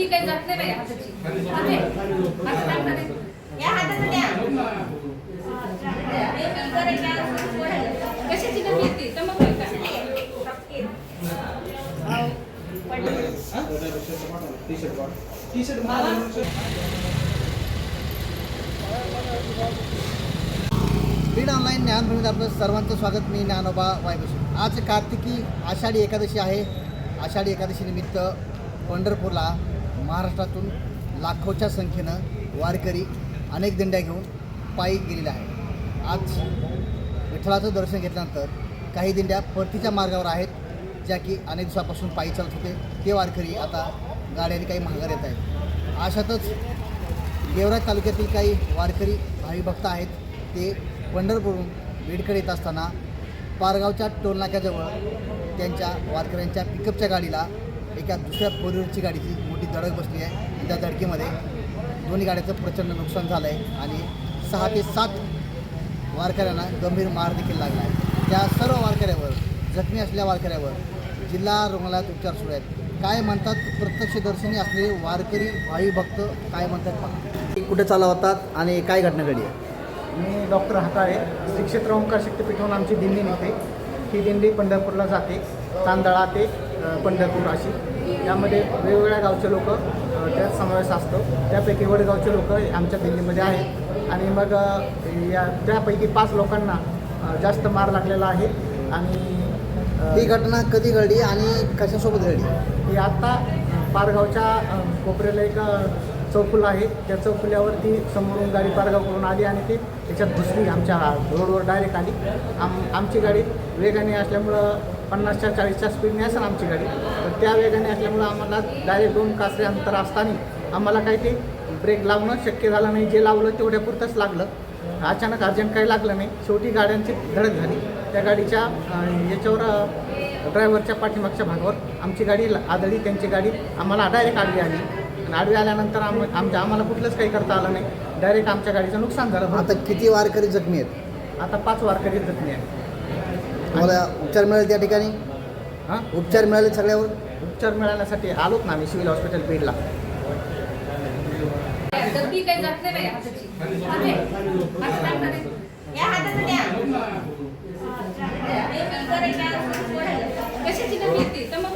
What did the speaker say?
डब्बी काही जात नाही बाई हाताची. या हाताचं द्या. कशाची डब्बी ती तर मग स्पीड ऑनलाईन ज्ञानभूमीत आपलं सर्वांचं स्वागत. मी ज्ञानोबा वायबशी. आज कार्तिकी आषाढी एकादशी आहे. आषाढी एकादशी निमित्त पंढरपूरला महाराष्ट्रातून लाखोच्या संख्येनं वारकरी अनेक दिंड्या घेऊन पायी गेलेले आहे. आज विठ्ठलाचं दर्शन घेतल्यानंतर काही दिंड्या परतीच्या मार्गावर आहेत, ज्या की अनेक दिवसापासून पायी चालत होते. ते वारकरी आता गाड्यांनी काही माघार येत आहेत. अशातच गेवराई तालुक्यातील काही वारकरी भाविभक्त आहेत. ते पंढरपूरहून बीडकडे येत असताना पारगावच्या टोलनाक्याजवळ त्यांच्या वारकऱ्यांच्या पिकअपच्या गाडीला एका दुसऱ्या फोर व्हीलरची गाडीची मोठी धडक बसली आहे. त्या धडकेमध्ये दोन्ही गाड्याचं प्रचंड नुकसान झालं आहे आणि 6 ते 7 वारकऱ्यांना गंभीर मार देखील लागला आहे. त्या सर्व वारकऱ्यावर, जखमी असलेल्या वारकऱ्यावर जिल्हा रुग्णालयात उपचार सुरू आहेत. काय म्हणतात प्रत्यक्षदर्शनी असलेले वारकरी भाविभक्त काय म्हणतात पहा. कुठे चालवतात आणि काय घटना घडली आहे? मी डॉक्टर हाताळे, श्री क्षेत्र ओंकार शक्तीपीठाहून आमची दिंडी निघते. ही दिंडी पंढरपूरला जाते, तांदळा ते पंढरपूर अशी. यामध्ये वेगवेगळ्या गावचे लोक त्यात समावेश असतो. त्यापैकी वडगावचे लोक आमच्या दिंडीमध्ये आहेत. आणि मग त्यापैकी 5 लोकांना जास्त मार लागलेला आहे. आणि ही घटना कधी घडली आणि कशासोबत घडली? ही आत्ता पारगावच्या कोपऱ्याला एक चौफुल आहे. त्या चौफुल्यावरती समोरून गाडी पारगाव करून आली आणि ती त्याच्यात घुसली, आमच्या रोडवर डायरेक्ट आली. आमची गाडी वेगाने असल्यामुळं 50च्या 40च्या स्पीडने असेल आमची गाडी, तर त्या वेगाने असल्यामुळं आम्हाला डायरेक्ट 2 कासरे अंतर असताना आम्हाला काही ते ब्रेक लावणं शक्य झालं नाही. जे लावलं तेवढ्या पुरतंच लागलं. अचानक अर्जंट काही लागलं नाही. शेवटी गाड्यांची धडक झाली. त्या गाडीच्या याच्यावर ड्रायव्हरच्या पाठीमागच्या भागावर आमची गाडी आदळली. त्यांची गाडी आम्हाला डायरेक्ट आडवी आली. आणि आडवी आल्यानंतर आम्हाला कुठलंच काही करता आलं नाही. डायरेक्ट आमच्या गाडीचं नुकसान झालं. आता किती वारकरी जखमी आहेत? आता 5 वारकरी जखमी आहेत. तुम्हाला उपचार मिळाले त्या ठिकाणी? हां, उपचार मिळाले सगळ्यावर? उपचार मिळाल्यासाठी आलोत ना आम्ही सिव्हिल हॉस्पिटल बीडला. डब्बी काही जात नाही बाई हाताची. या हाताचं द्या. कशाची डब्बी ती तर मग